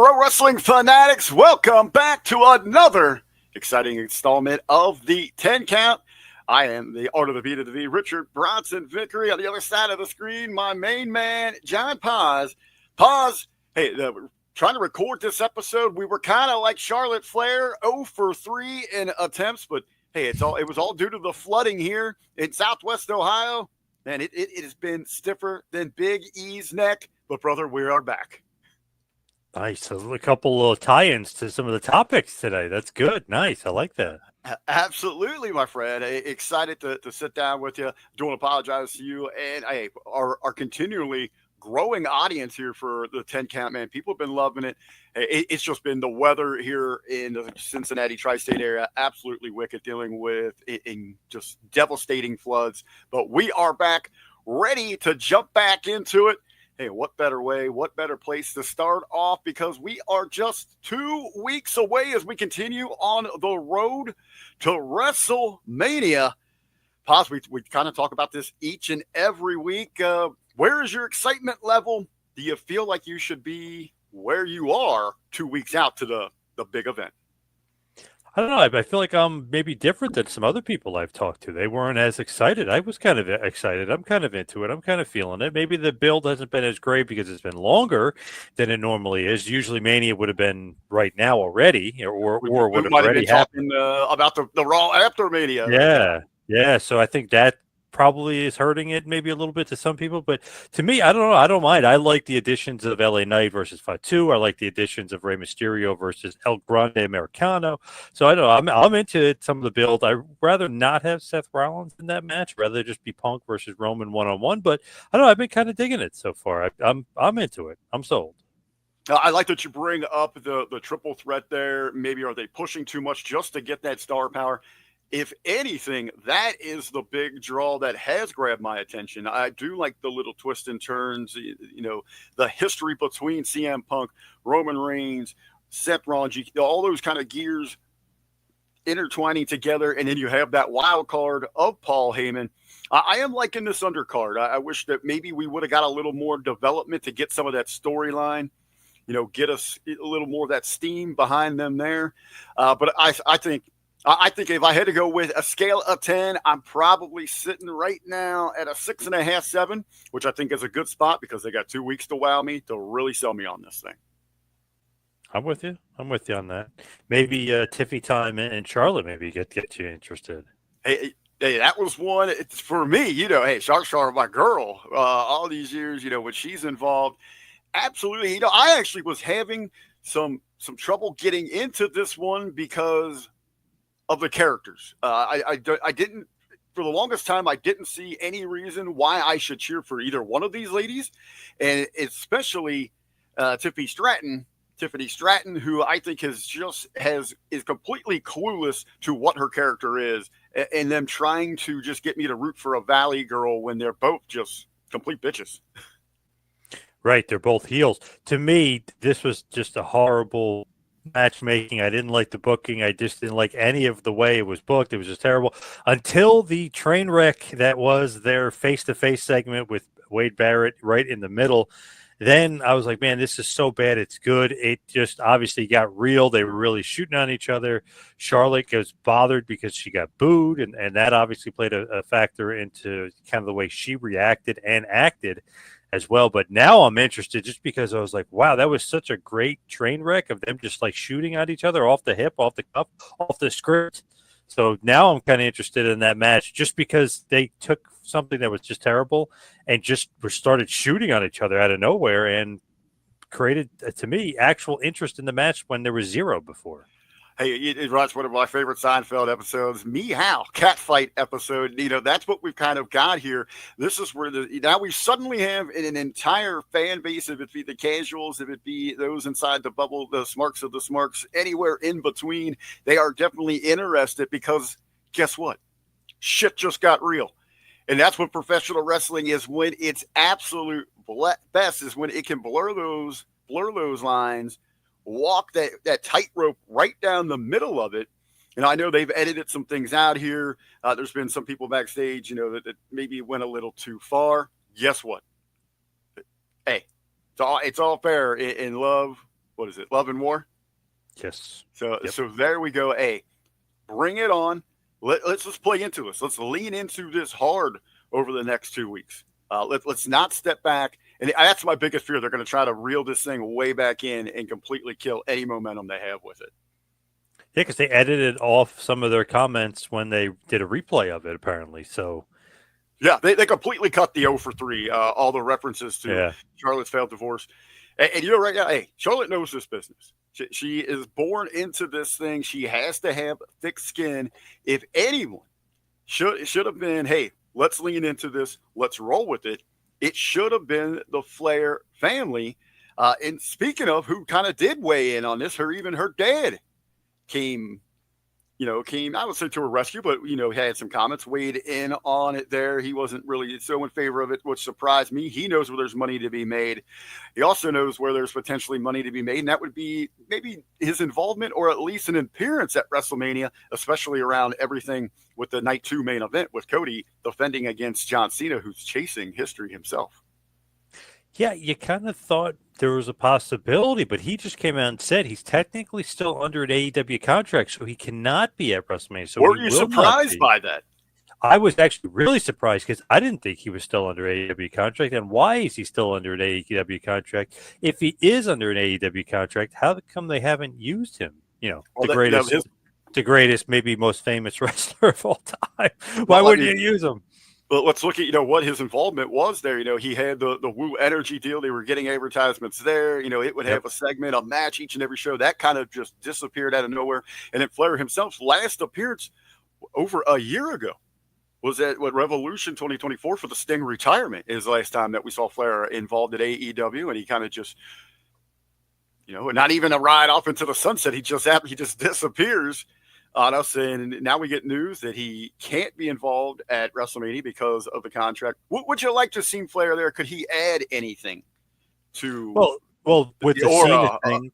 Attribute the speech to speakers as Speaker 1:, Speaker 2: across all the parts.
Speaker 1: Pro wrestling fanatics, welcome back to another exciting installment of the 10 count. I am the Art of the Beat of the V, Richard Bronson Vickrey. On the other side of the screen, my main man, John Paz. Paz, hey, trying to record this episode, we were kind of like Charlotte Flair, 0 for 3 in attempts, but hey, it was all due to the flooding here in Southwest Ohio. Man, it has been stiffer than Big E's neck, but brother, we are back.
Speaker 2: Nice. A couple of tie-ins to some of the topics today. That's good. Nice. I like that.
Speaker 1: Absolutely, my friend. Excited to sit down with you. Don't apologize to you and our continually growing audience here for the 10 count, man. People have been loving it. It's just been the weather here in the Cincinnati tri-state area absolutely wicked, dealing with in just devastating floods. But we are back, ready to jump back into it. Hey, what better way, what better place to start off, because we are just 2 weeks away as we continue on the road to WrestleMania. Paz, we kind of talk about this each and every week. Where is your excitement level? Do you feel like you should be where you are 2 weeks out to the big event?
Speaker 2: I don't know. I feel like I'm maybe different than some other people I've talked to. They weren't as excited. I was kind of excited. I'm kind of into it. I'm kind of feeling it. Maybe the build hasn't been as great because it's been longer than it normally is. Usually Mania would have been right now already, or would have already happened.
Speaker 1: About the Raw after Mania.
Speaker 2: Yeah. Yeah. So I think that probably is hurting it maybe a little bit to some people, but to me, I don't know. I don't mind. I like the additions of LA Knight versus Fatu. I like the additions of Rey Mysterio versus El Grande Americano. So I don't know. I'm into it, some of the build. I'd rather not have Seth Rollins in that match, rather just be Punk versus Roman one-on-one. But I don't know. I've been kind of digging it so far. I'm into it. I'm sold.
Speaker 1: I like that you bring up the triple threat there. Maybe are they pushing too much just to get that star power? If anything, that is the big draw that has grabbed my attention. I do like the little twists and turns, the history between CM Punk, Roman Reigns, Seth Rollins, all those kind of gears intertwining together. And then you have that wild card of Paul Heyman. I am liking this undercard. I wish that maybe we would have got a little more development to get some of that storyline, get us a little more of that steam behind them there. But I think if I had to go with a scale of 10, I'm probably sitting right now at a 6.5, 7, which I think is a good spot because they got 2 weeks to wow me, to really sell me on this thing.
Speaker 2: I'm with you. I'm with you on that. Maybe Tiffy time and Charlotte maybe get you interested.
Speaker 1: Hey, that was one. It's for me, hey, Char Char, my girl, all these years, when she's involved. Absolutely. I actually was having some trouble getting into this one because of the characters. I didn't, for the longest time, I didn't see any reason why I should cheer for either one of these ladies, and especially Tiffany Stratton, who I think is completely clueless to what her character is, and them trying to just get me to root for a Valley girl when they're both just complete bitches.
Speaker 2: Right, they're both heels. To me, this was just a horrible matchmaking. I didn't like the booking. I just didn't like any of the way it was booked. It was just terrible until the train wreck that was their face-to-face segment with Wade Barrett right in the middle. Then I was like, man, this is so bad. It's good. It just obviously got real. They were really shooting on each other. Charlotte was bothered because she got booed, and that obviously played a factor into kind of the way she reacted and acted as well. But now I'm interested just because I was like, wow, that was such a great train wreck of them just like shooting at each other off the hip, off the cuff, off the script. So now I'm kind of interested in that match just because they took something that was just terrible and just started shooting on each other out of nowhere and created, to me, actual interest in the match when there was zero before.
Speaker 1: Hey, it runs one of my favorite Seinfeld episodes, Meow, catfight episode. That's what we've kind of got here. This is where now we suddenly have an entire fan base, if it be the casuals, if it be those inside the bubble, the smarks of the smarks, anywhere in between. They are definitely interested because guess what? Shit just got real. And that's what professional wrestling is, when its absolute best, is when it can blur those lines, walk that tightrope right down the middle of it. And I know they've edited some things out here. There's been some people backstage, that maybe went a little too far. Guess what? Hey, it's all fair in love, what is it, Love and War?
Speaker 2: Yes.
Speaker 1: So
Speaker 2: Yep.
Speaker 1: so there we go. Hey, bring it on. Let's just play into this. Let's lean into this hard over the next 2 weeks. Let's not step back. And that's my biggest fear. They're going to try to reel this thing way back in and completely kill any momentum they have with it.
Speaker 2: Yeah, because they edited off some of their comments when they did a replay of it, apparently. So,
Speaker 1: Yeah, they completely cut the 0 for 3, all the references to
Speaker 2: yeah.
Speaker 1: Charlotte's failed divorce. And you know, right now, hey, Charlotte knows this business. She is born into this thing. She has to have thick skin. If anyone should have been, hey, let's lean into this, let's roll with it. It should have been the Flair family. And speaking of who kind of did weigh in on this, even her dad came I would say to her rescue, but, had some comments, weighed in on it there. He wasn't really so in favor of it, which surprised me. He knows where there's money to be made. He also knows where there's potentially money to be made, and that would be maybe his involvement or at least an appearance at WrestleMania, especially around everything with the Night 2 main event with Cody defending against John Cena, who's chasing history himself.
Speaker 2: Yeah, you kind of thought there was a possibility, but he just came out and said he's technically still under an AEW contract, so he cannot be at WrestleMania. So
Speaker 1: Were
Speaker 2: he
Speaker 1: you
Speaker 2: will not
Speaker 1: surprised
Speaker 2: be.
Speaker 1: by that?
Speaker 2: I was actually really surprised because I didn't think he was still under AEW contract. And why is he still under an AEW contract? If he is under an AEW contract, how come they haven't used him?
Speaker 1: Well,
Speaker 2: the greatest, maybe most famous wrestler of all time. Why wouldn't you use him?
Speaker 1: But let's look at, what his involvement was there. He had the Woo Energy deal. They were getting advertisements there. It would have a segment, a match each and every show. That kind of just disappeared out of nowhere. And then Flair himself's last appearance over a year ago was at Revolution 2024 for the Sting retirement is the last time that we saw Flair involved at AEW. And he kind of just, not even a ride off into the sunset. He just disappears on us, and now we get news that he can't be involved at WrestleMania because of the contract. Would you like to see Flair there? Could he add anything to?
Speaker 2: Well, with the Cena thing,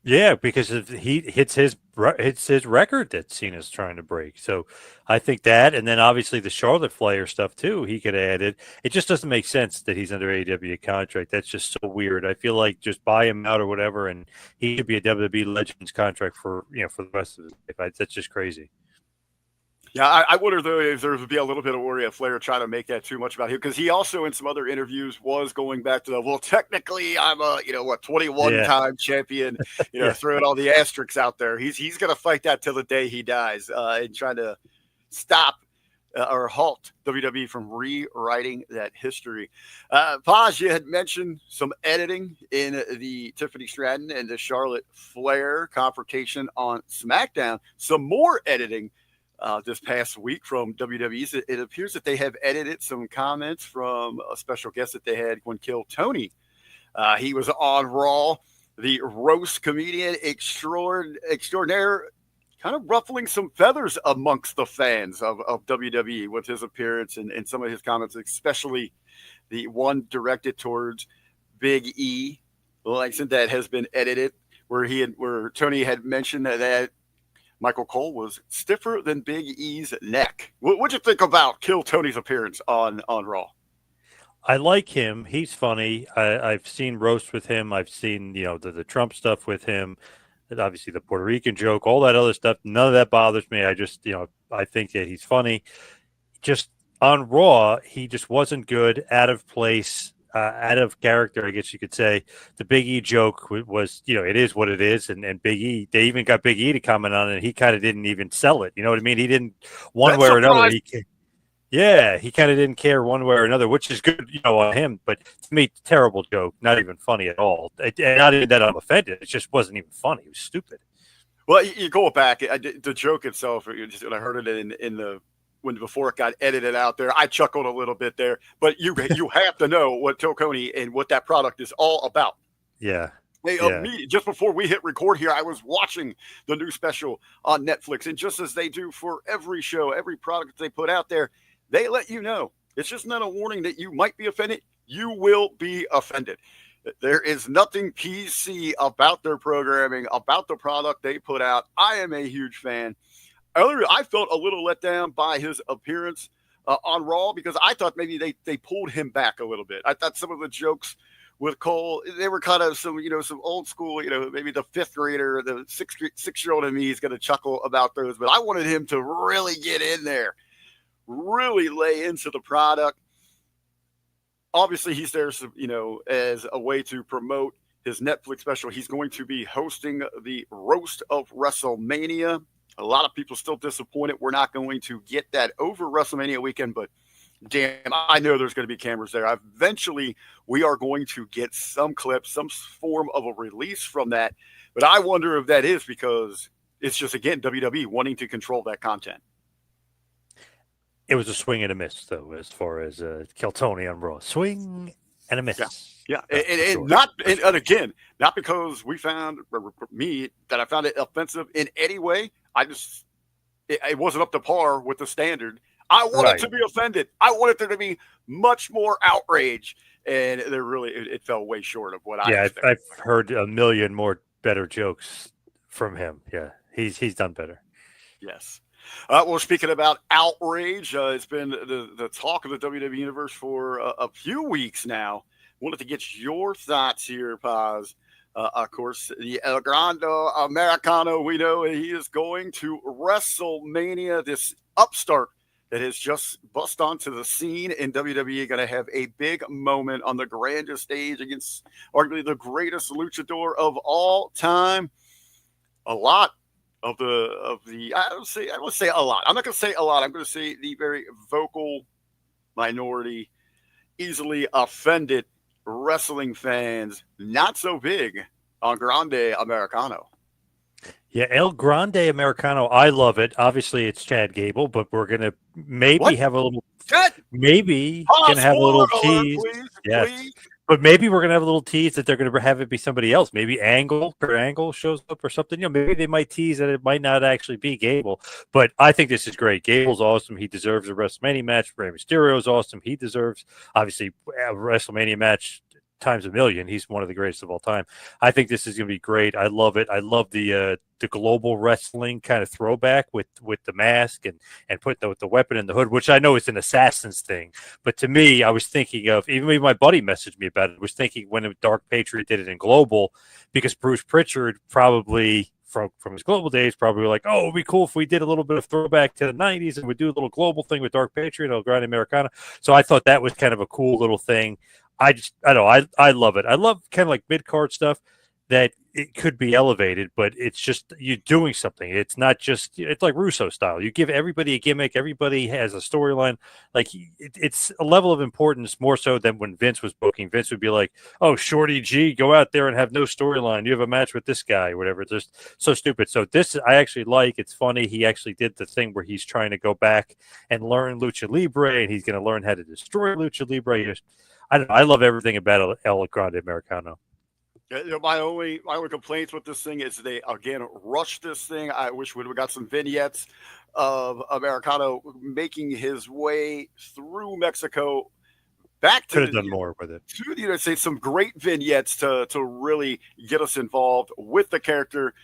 Speaker 2: yeah, because it's his record that Cena's trying to break. So I think that, and then obviously the Charlotte Flair stuff too, he could add it. It just doesn't make sense that he's under AEW contract. That's just so weird. I feel like just buy him out or whatever, and he should be a WWE Legends contract for for the rest of his life. That's just crazy.
Speaker 1: Yeah, I wonder though if there would be a little bit of worry of Flair trying to make that too much about him, because he also in some other interviews was going back to technically I'm a 21-time champion, throwing all the asterisks out there. He's going to fight that till the day he dies, and trying to stop or halt WWE from rewriting that history. Paz, you had mentioned some editing in the Tiffany Stratton and the Charlotte Flair confrontation on SmackDown. Some more editing this past week from WWE. It appears that they have edited some comments from a special guest that they had when Kill Tony. He was on Raw, the roast comedian extraordinaire, kind of ruffling some feathers amongst the fans of WWE with his appearance and some of his comments, especially the one directed towards Big E, that has been edited, where Tony had mentioned that Michael Cole was stiffer than Big E's neck. What'd you think about Kill Tony's appearance on Raw?
Speaker 2: I like him. He's funny. I've seen roast with him. I've seen the Trump stuff with him. And obviously the Puerto Rican joke, all that other stuff. None of that bothers me. I just I think that he's funny. Just on Raw, he just wasn't good. Out of place. Out of character, I guess you could say. The Big E joke was, it is what it is. And Big E, they even got Big E to comment on it. And he kind of didn't even sell it. You know what I mean? He didn't one way or another. He kind of didn't care one way or another, which is good, on him. But to me, terrible joke, not even funny at all. And not even that I'm offended. It just wasn't even funny. It was stupid.
Speaker 1: Well, you go back. The joke itself, when I heard it before it got edited out there, I chuckled a little bit there. But you have to know what Tony and what that product is all about.
Speaker 2: Yeah.
Speaker 1: Just before we hit record here, I was watching the new special on Netflix. And just as they do for every show, every product that they put out there, they let you know. It's just not a warning that you might be offended. You will be offended. There is nothing PC about their programming, about the product they put out. I am a huge fan. I felt a little let down by his appearance on Raw because I thought maybe they pulled him back a little bit. I thought some of the jokes with Cole. They were kind of some old school, maybe the fifth grader, the six-year-old in me is going to chuckle about those, but I wanted him to really get in there, really lay into the product. Obviously, he's there, as a way to promote his Netflix special. He's going to be hosting the Roast of WrestleMania. A lot of people still disappointed we're not going to get that over WrestleMania weekend, but damn, I know there's going to be cameras there. Eventually, we are going to get some clips, some form of a release from that. But I wonder if that is because it's just, again, WWE wanting to control that content.
Speaker 2: It was a swing and a miss, though, as far as Keltoni on Raw. Swing and a miss.
Speaker 1: Yeah. And again, not because we found I found it offensive in any way. It wasn't up to par with the standard. I wanted to be offended. I wanted there to be much more outrage, and it fell way short of what I expected.
Speaker 2: I've heard a million more better jokes from him. Yeah, he's done better.
Speaker 1: Yes. Well, speaking about outrage, it's been the talk of the WWE Universe for a few weeks now. Wanted to get your thoughts here, Paz. Of course, the El Grande Americano, we know he is going to WrestleMania, this upstart that has just bust onto the scene in WWE, going to have a big moment on the grandest stage against arguably the greatest luchador of all time. A lot of the I would say a lot. I'm not going to say a lot. I'm going to say the very vocal minority, easily offended wrestling fans, not so big on Grande Americano.
Speaker 2: Yeah, El Grande Americano. I love it. Obviously, it's Chad Gable, but we're gonna maybe have a little. Maybe can have a little tease. Please. But maybe we're gonna have a little tease that they're gonna have it be somebody else. Maybe Kurt Angle shows up or something. Maybe they might tease that it might not actually be Gable. But I think this is great. Gable's awesome. He deserves a WrestleMania match. Rey Mysterio's awesome. He deserves obviously a WrestleMania match times a million. He's one of the greatest of all time. I think this is going to be great. I love it. I love the global wrestling kind of throwback with the mask and put the weapon in the hood, which I know is an assassin's thing. But to me, I was thinking of, even my buddy messaged me about it, was thinking when Dark Patriot did it in global, because Bruce Pritchard probably from his global days probably like, oh, it'd be cool if we did a little bit of throwback to the 90s and we do a little global thing with Dark Patriot, El Grande Americana. So I thought that was kind of a cool little thing. I love it. I love kind of like mid-card stuff that it could be elevated, but it's just you doing something. It's not just, it's like Russo style. You give everybody a gimmick. Everybody has a storyline. Like it's a level of importance more so than when Vince was booking. Vince would be like, oh, Shorty G, go out there and have no storyline. You have a match with this guy or whatever. It's just so stupid. So this I actually like. It's funny. He actually did the thing where he's trying to go back and learn Lucha Libre, and he's going to learn how to destroy Lucha Libre. I love everything about El Grande Americano.
Speaker 1: My only complaints with this thing is they again rushed this thing. I wish we'd have got some vignettes of Americano making his way through Mexico back to
Speaker 2: could have done more with it.
Speaker 1: To the United States. Some great vignettes to really get us involved with the character.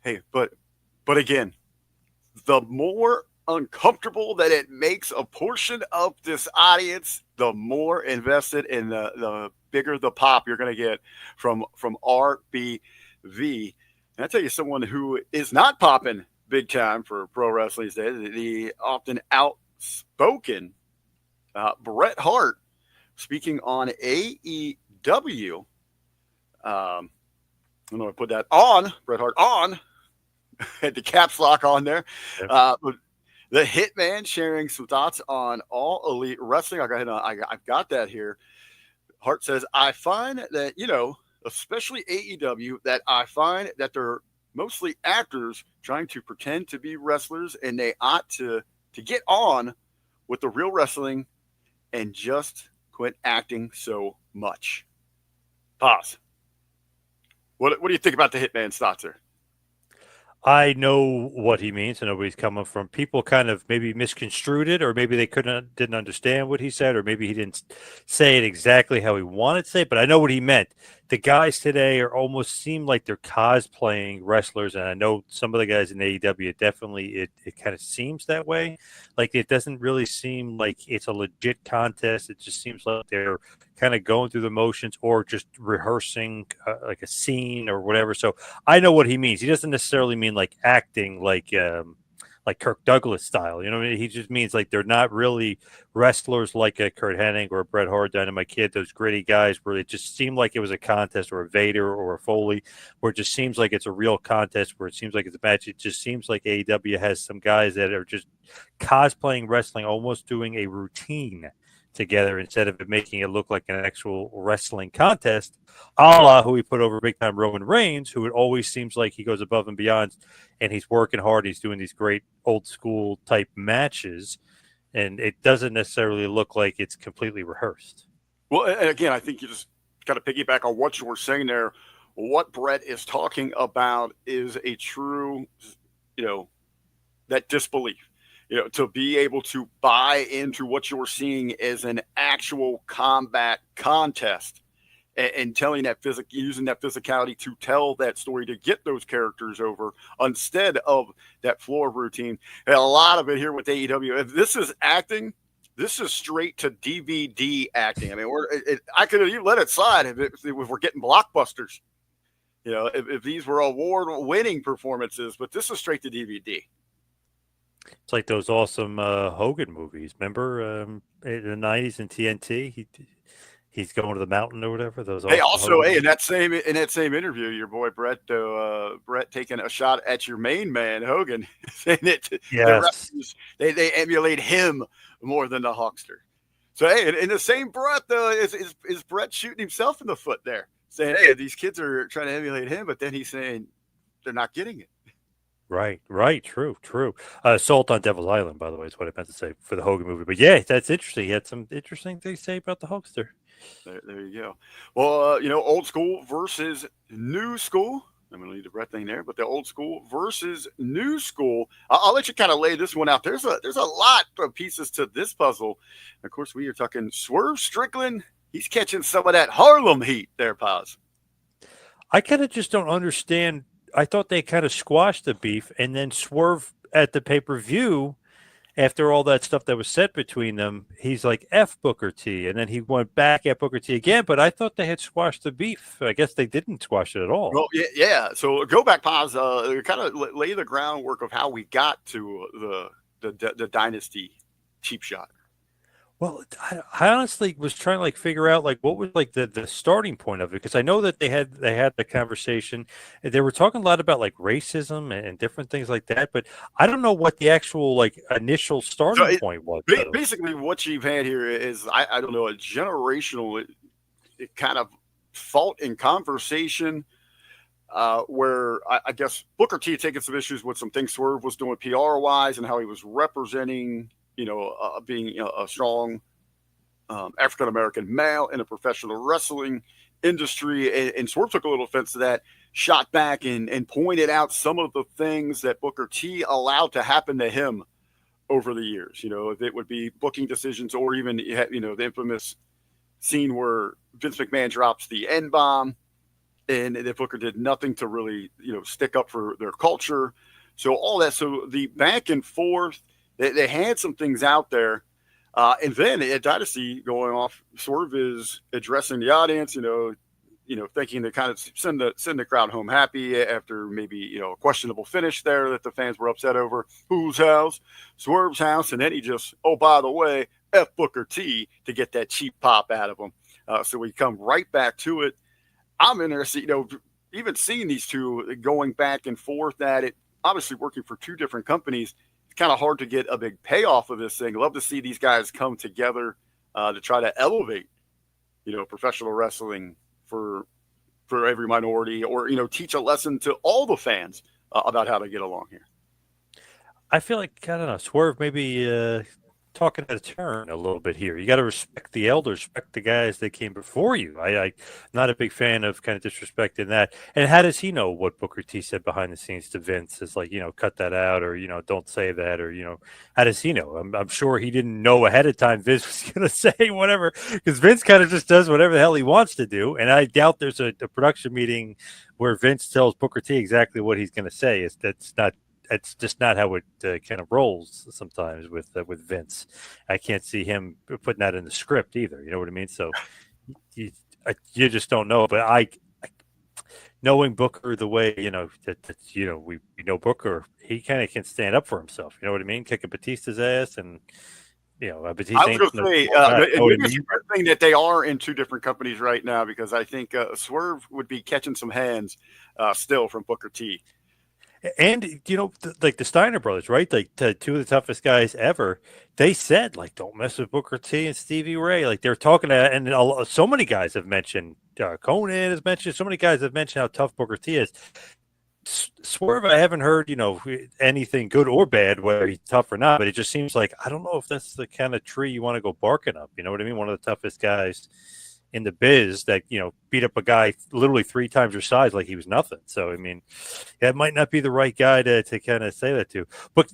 Speaker 1: Hey, but again, the more uncomfortable that it makes a portion of this audience, the more invested in the bigger the pop you're going to get from RBV. And I tell you, someone who is not popping big time for pro wrestling these days, the often outspoken Bret Hart, speaking on AEW. I'm going to put that on Bret Hart on. Had the caps lock on there. The Hitman sharing some thoughts on All Elite Wrestling. I'll go ahead and I've got that here. Hart says, I find that, especially AEW, that I find that they're mostly actors trying to pretend to be wrestlers, and they ought to get on with the real wrestling and just quit acting so much. Pause. What do you think about the Hitman's thoughts here?
Speaker 2: I know what he means. I know where he's coming from. People kind of maybe misconstrued it, or maybe they didn't understand what he said, or maybe he didn't say it exactly how he wanted to say it, but I know what he meant. The guys today almost seem like they're cosplaying wrestlers, and I know some of the guys in AEW, it kind of seems that way. Like it doesn't really seem like it's a legit contest. It just seems like they're kind of going through the motions or just rehearsing like a scene or whatever. So I know what he means. He doesn't necessarily mean like acting like Kirk Douglas style. You know what I mean? He just means like they're not really wrestlers like a Kurt Hennig or a Bret Hart, Dynamite Kid, those gritty guys where it just seemed like it was a contest or a Vader or a Foley, where it just seems like it's a real contest, where it seems like it's a match. It just seems like AEW has some guys that are just cosplaying wrestling, almost doing a routine together instead of it making it look like an actual wrestling contest, a la who he put over big time Roman Reigns, who it always seems like he goes above and beyond and he's working hard. He's doing these great old school type matches, and it doesn't necessarily look like it's completely rehearsed.
Speaker 1: Well, and again, I think you just got to piggyback on what you were saying there. What Bret is talking about is a true, that disbelief. To be able to buy into what you're seeing as an actual combat contest and telling that using that physicality to tell that story to get those characters over instead of that floor routine. And a lot of it here with AEW, if this is acting, this is straight to DVD acting. I mean, I could have even let it slide if we're getting blockbusters, if these were award-winning performances, but this is straight to DVD.
Speaker 2: It's like those awesome Hogan movies. Remember in the 90s in TNT? He's going to the mountain or whatever. Those
Speaker 1: hey,
Speaker 2: awesome
Speaker 1: also, in that same interview, your boy Bret taking a shot at your main man Hogan, saying that
Speaker 2: yes.
Speaker 1: they emulate him more than the Hawkster. So hey, in the same breath, is Bret shooting himself in the foot there, saying, hey, these kids are trying to emulate him, but then he's saying they're not getting it.
Speaker 2: Right. True. Salt on Devil's Island, by the way, is what I meant to say for the Hogan movie. But yeah, that's interesting. He had some interesting things to say about the Hulkster.
Speaker 1: There you go. Well, old school versus new school. I'm going to leave the Bret thing there, but the old school versus new school. I'll let you kind of lay this one out. There's a lot of pieces to this puzzle. Of course, we are talking Swerve Strickland. He's catching some of that Harlem Heat there, Paz.
Speaker 2: I kind of just don't understand. I thought they kind of squashed the beef, and then Swerve at the pay-per-view, after all that stuff that was said between them, he's like, F Booker T, and then he went back at Booker T again, but I thought they had squashed the beef. I guess they didn't squash it at all.
Speaker 1: Well, yeah. So go back, Paz, kind of lay the groundwork of how we got to the Dynasty cheap shot.
Speaker 2: Well, I honestly was trying to like figure out like what was like the starting point of it, because I know that they had the conversation. They were talking a lot about like racism and different things like that, but I don't know what the actual like initial starting point was.
Speaker 1: Basically, what you've had here is I don't know, a generational kind of fault in conversation where I guess Booker T had taken some issues with some things Swerve was doing PR wise and how he was representing. Being a strong African American male in a professional wrestling industry, and Swerve took a little offense to that, shot back and pointed out some of the things that Booker T allowed to happen to him over the years. If it would be booking decisions, or even the infamous scene where Vince McMahon drops the N-bomb, and that Booker did nothing to really stick up for their culture. So all that, so the back and forth. They had some things out there. And then at Dynasty going off, Swerve is addressing the audience, thinking to kind of send the crowd home happy after maybe, a questionable finish there that the fans were upset over. Whose house? Swerve's house. And then he just, oh, by the way, F Booker T to get that cheap pop out of him. So we come right back to it. I'm interested, even seeing these two going back and forth at it, obviously working for two different companies. Kind of hard to get a big payoff of this thing. Love to see these guys come together to try to elevate, professional wrestling for every minority, or teach a lesson to all the fans about how to get along here.
Speaker 2: I feel like, I don't know, Swerve maybe talking out of turn a little bit here. You got to respect the elders, respect the guys that came before you. I'm not a big fan of kind of disrespecting that. And how does he know what Booker T said behind the scenes to Vince? Is like, cut that out, or, don't say that, or, how does he know? I'm sure he didn't know ahead of time Vince was going to say whatever, because Vince kind of just does whatever the hell he wants to do. And I doubt there's a production meeting where Vince tells Booker T exactly what he's going to say. It's just not how it kind of rolls sometimes with Vince. I can't see him putting that in the script either. You know what I mean? So you, you just don't know. But knowing Booker the way we know Booker, he kind of can stand up for himself. You know what I mean? Kicking Batista's ass, and
Speaker 1: I
Speaker 2: Batista
Speaker 1: was
Speaker 2: ain't
Speaker 1: going to
Speaker 2: no
Speaker 1: say,
Speaker 2: small guy. You know what I
Speaker 1: maybe it's a
Speaker 2: mean?
Speaker 1: good thing that they are in two different companies right now, because I think Swerve would be catching some hands still from Booker T.
Speaker 2: And like the Steiner brothers, right? Like two of the toughest guys ever. They said like, don't mess with Booker T and Stevie Ray. Like they're talking to, and so many guys have mentioned. Conan has mentioned. So many guys have mentioned how tough Booker T is. Swerve, I haven't heard anything good or bad, whether he's tough or not. But it just seems like I don't know if that's the kind of tree you want to go barking up. You know what I mean? One of the toughest guys in the biz that beat up a guy literally 3 times your size like he was nothing. So I mean, that might not be the right guy to kind of say that to. But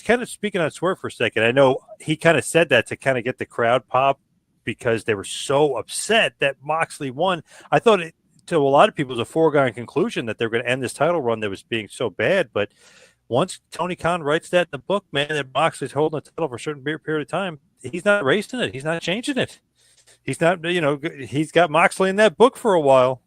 Speaker 2: kind of speaking on Swerve for a second, I know he kind of said that to kind of get the crowd pop because they were so upset that Moxley won. I thought it, to a lot of people, it was a foregone conclusion that they're going to end this title run that was being so bad. But once Tony Khan writes that in the book, man, that Moxley's holding the title for a certain period of time, he's not erasing it. He's not changing it. He's not, he's got Moxley in that book for a while.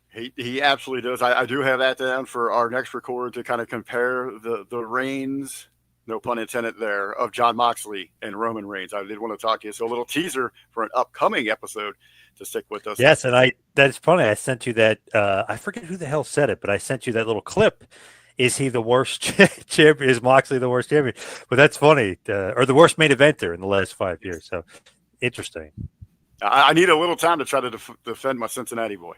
Speaker 1: He absolutely does. I do have that down for our next record to kind of compare the reigns, no pun intended there, of John Moxley and Roman Reigns. I did want to talk to you. So a little teaser for an upcoming episode to stick with us.
Speaker 2: Yes, and that's funny. I sent you that. I forget who the hell said it, but I sent you that little clip. Is he the worst champion? Is Moxley the worst champion? But that's funny, or the worst main eventer in the last 5 years. So interesting.
Speaker 1: I need a little time to try to defend my Cincinnati boy.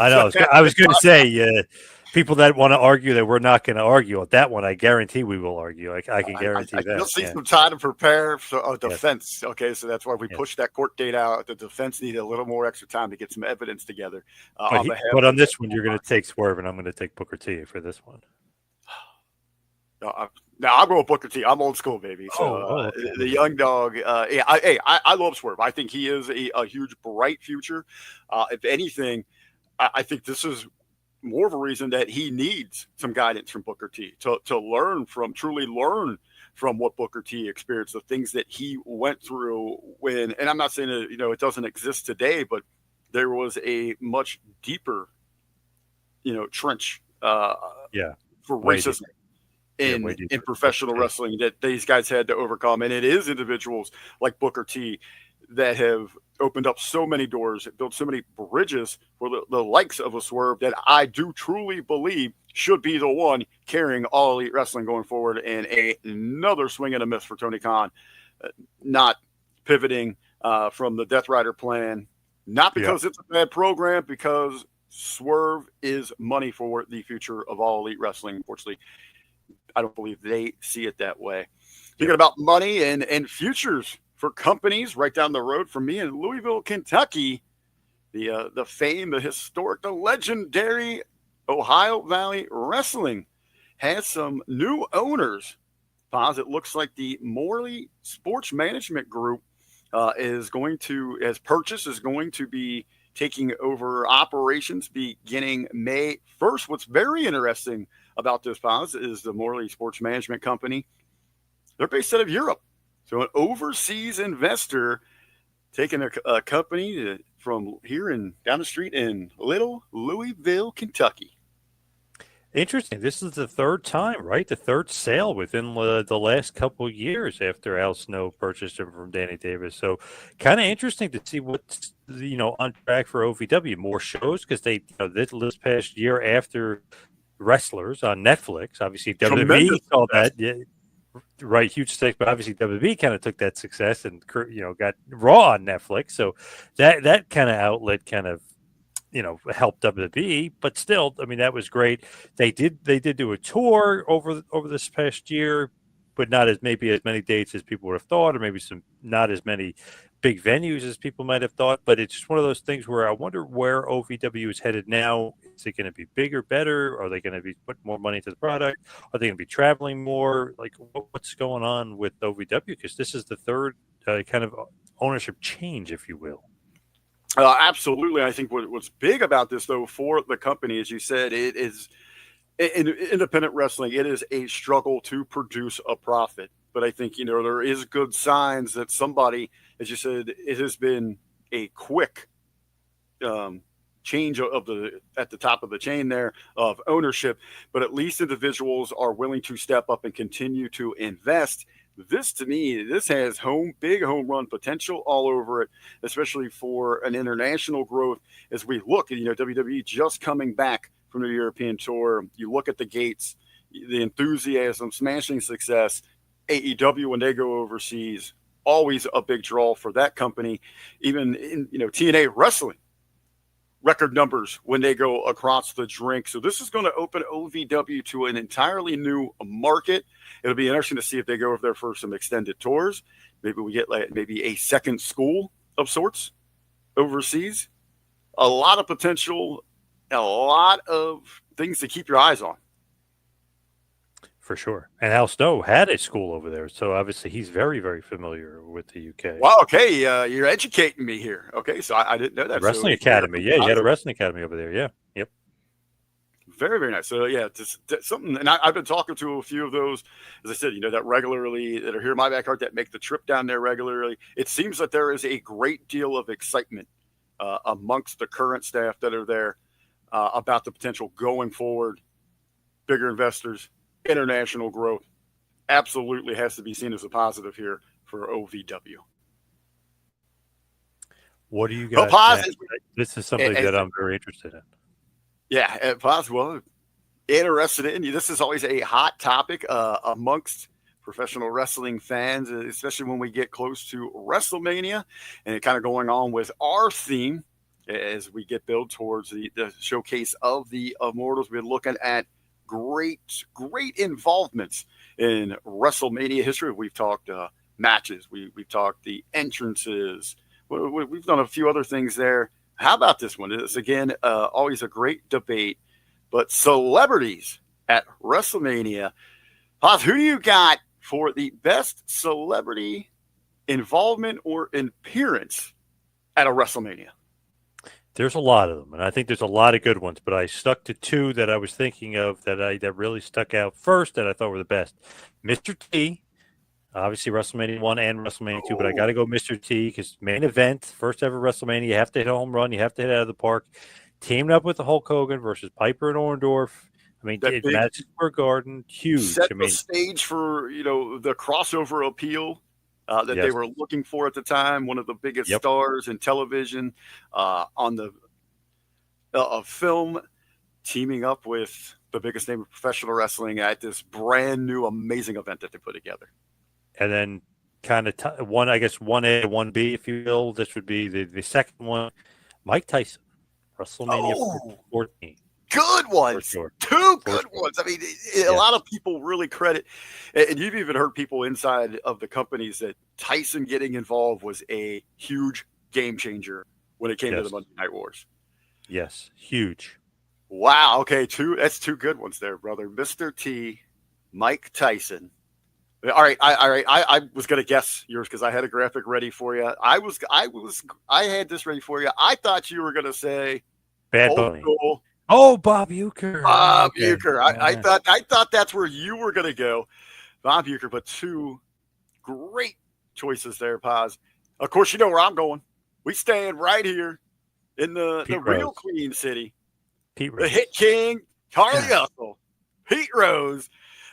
Speaker 2: I know. I was going to say, people that want to argue that we're not going to argue that one, I guarantee we will argue. I can guarantee that.
Speaker 1: You'll see some time to prepare for a defense. Yes. Okay, so that's why we pushed that court date out. The defense needed a little more extra time to get some evidence together.
Speaker 2: But on this one, you're going to take Swerve, and I'm going to take Booker T for this one.
Speaker 1: Now I'll go with Booker T. I'm old school, baby. So the young dog. I love Swerve. I think he is a huge, bright future. If anything, I think this is more of a reason that he needs some guidance from Booker T to truly learn from what Booker T experienced, the things that he went through when. And I'm not saying that it doesn't exist today, but there was a much deeper, trench. For racism. In professional wrestling that these guys had to overcome. And it is individuals like Booker T that have opened up so many doors, built so many bridges for the likes of a Swerve that I do truly believe should be the one carrying All Elite Wrestling going forward, and another swing and a miss for Tony Khan, not pivoting from the Death Rider plan, not because it's a bad program, because Swerve is money for the future of All Elite Wrestling. Unfortunately, I don't believe they see it that way. Thinking about money and futures for companies right down the road from me in Louisville, Kentucky, the fame, the historic, the legendary Ohio Valley Wrestling has some new owners. It looks like the Morley Sports Management Group is going to be taking over operations beginning May 1st. What's very interesting about this, Paz, is the Morley Sports Management Company. They're based out of Europe. So an overseas investor taking a company from here and down the street in little Louisville, Kentucky.
Speaker 2: Interesting. This is the third time, right? The third sale within the last couple of years after Al Snow purchased him from Danny Davis. So kind of interesting to see what's on track for OVW. More shows, because they this past year after Wrestlers on Netflix. Obviously, WWE saw that. Yeah, right, huge stake. But obviously, WWE kind of took that success and got Raw on Netflix. So that kind of outlet kind of helped WWE. But still, I mean, that was great. They did do a tour over this past year, but not as many dates as people would have thought, or maybe not as many big venues as people might have thought. But it's just one of those things where I wonder where OVW is headed now. Is it going to be bigger, better? Are they going to be putting more money into the product? Are they going to be traveling more? Like, what's going on with OVW? Because this is the third kind of ownership change, if you will.
Speaker 1: Absolutely. I think what's big about this, though, for the company, as you said, it is in independent wrestling, it is a struggle to produce a profit. But I think, there is good signs that somebody, as you said, it has been a quick change of the at the top of the chain there of ownership, but at least individuals are willing to step up and continue to invest. This to me, this has big home run potential all over it, especially for an international growth. As we look, WWE just coming back from the European tour, you look at the gates, the enthusiasm, smashing success. AEW when they go overseas, always a big draw for that company. Even in TNA wrestling, record numbers when they go across the drink. So this is going to open OVW to an entirely new market. It'll be interesting to see if they go over there for some extended tours. Maybe we get maybe a second school of sorts overseas. A lot of potential, a lot of things to keep your eyes on.
Speaker 2: For sure. And Al Snow had a school over there, so obviously he's very, very familiar with the UK.
Speaker 1: Wow, okay, you're educating me here. Okay, so I didn't know that.
Speaker 2: Wrestling Academy, yeah, he had a wrestling academy over there, yeah. Yep.
Speaker 1: Very, very nice. So yeah, just something, and I've been talking to a few of those, as I said, that regularly, that are here in my backyard, that make the trip down there regularly. It seems that there is a great deal of excitement amongst the current staff that are there about the potential going forward, bigger investors, international growth. Absolutely has to be seen as a positive here for OVW.
Speaker 2: What do you guys? This is something that I'm very interested in.
Speaker 1: Yeah, possible. Interested in. This is always a hot topic amongst professional wrestling fans, especially when we get close to WrestleMania, and it kind of going on with our theme as we get built towards the showcase of the Immortals. We're looking at great involvements in WrestleMania history. We've talked matches. We've talked the entrances. We've done a few other things there. How about this one? It's, again, always a great debate, but celebrities at WrestleMania. Paz, who do you got for the best celebrity involvement or appearance at a WrestleMania?
Speaker 2: There's a lot of them, and I think there's a lot of good ones, but I stuck to two that I was thinking of that really stuck out first that I thought were the best. Mr. T, obviously WrestleMania 1 and WrestleMania 2, but I got to go Mr. T because main event, first ever WrestleMania, you have to hit a home run, you have to hit out of the park. Teamed up with the Hulk Hogan versus Piper and Orndorff. I mean, Madison Square Garden, huge.
Speaker 1: Set the stage for, the crossover appeal that they were looking for at the time. One of the biggest stars in television on the film, teaming up with the biggest name of professional wrestling at this brand new, amazing event that they put together.
Speaker 2: And then kind of 1A, 1B, if you will. This would be the second one. Mike Tyson, WrestleMania 14.
Speaker 1: Good ones.
Speaker 2: Sure.
Speaker 1: Two good ones. I mean, a lot of people really credit, and you've even heard people inside of the companies that Tyson getting involved was a huge game changer when it came to the Monday Night Wars.
Speaker 2: Yes, huge.
Speaker 1: Wow. Okay, that's two good ones there, brother. Mr. T, Mike Tyson. All right. I was gonna guess yours because I had a graphic ready for you. I had this ready for you. I thought you were gonna say
Speaker 2: Bad Bunny. Oh, Bob Uecker.
Speaker 1: Bob Uecker. I thought that's where you were gonna go, Bob Uecker. But two great choices there, Paz. Of course, you know where I'm going. We stand right here in the real Queen City.
Speaker 2: Pete Rose.
Speaker 1: The Hit King, Charlie Hustle, Pete Rose.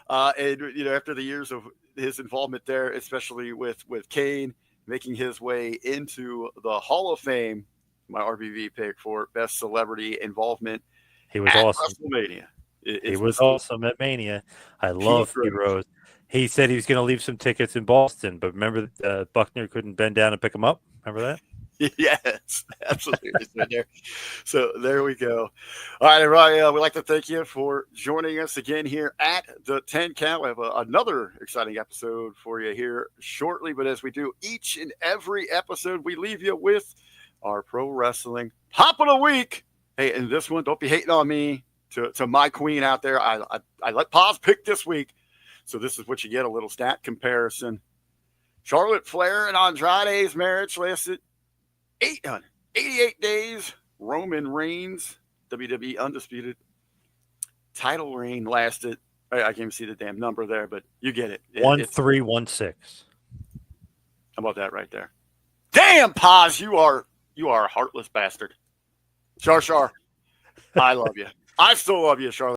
Speaker 1: And after the years of his involvement there, especially with Kane making his way into the Hall of Fame, my RBV pick for best celebrity involvement.
Speaker 2: He was awesome.
Speaker 1: WrestleMania.
Speaker 2: He was awesome at Mania. I love Pete Rose. He said he was going to leave some tickets in Boston, but remember Buckner couldn't bend down and pick him up? Remember that?
Speaker 1: Yes, absolutely. So there we go. All right, everybody. We'd like to thank you for joining us again here at the 10 Count. We have another exciting episode for you here shortly. But as we do each and every episode, we leave you with our pro wrestling pop of the week. Hey, and this one, don't be hating on me. To my queen out there, I let Paz pick this week. So this is what you get, a little stat comparison. Charlotte Flair and Andrade's marriage lasted 888 days. Roman Reigns, WWE Undisputed title reign lasted, I can't even see the damn number there, but you get it.
Speaker 2: 1316.
Speaker 1: How about that right there? Damn, Paz, you are a heartless bastard. Char Char, I love you. I still love you, Charlotte.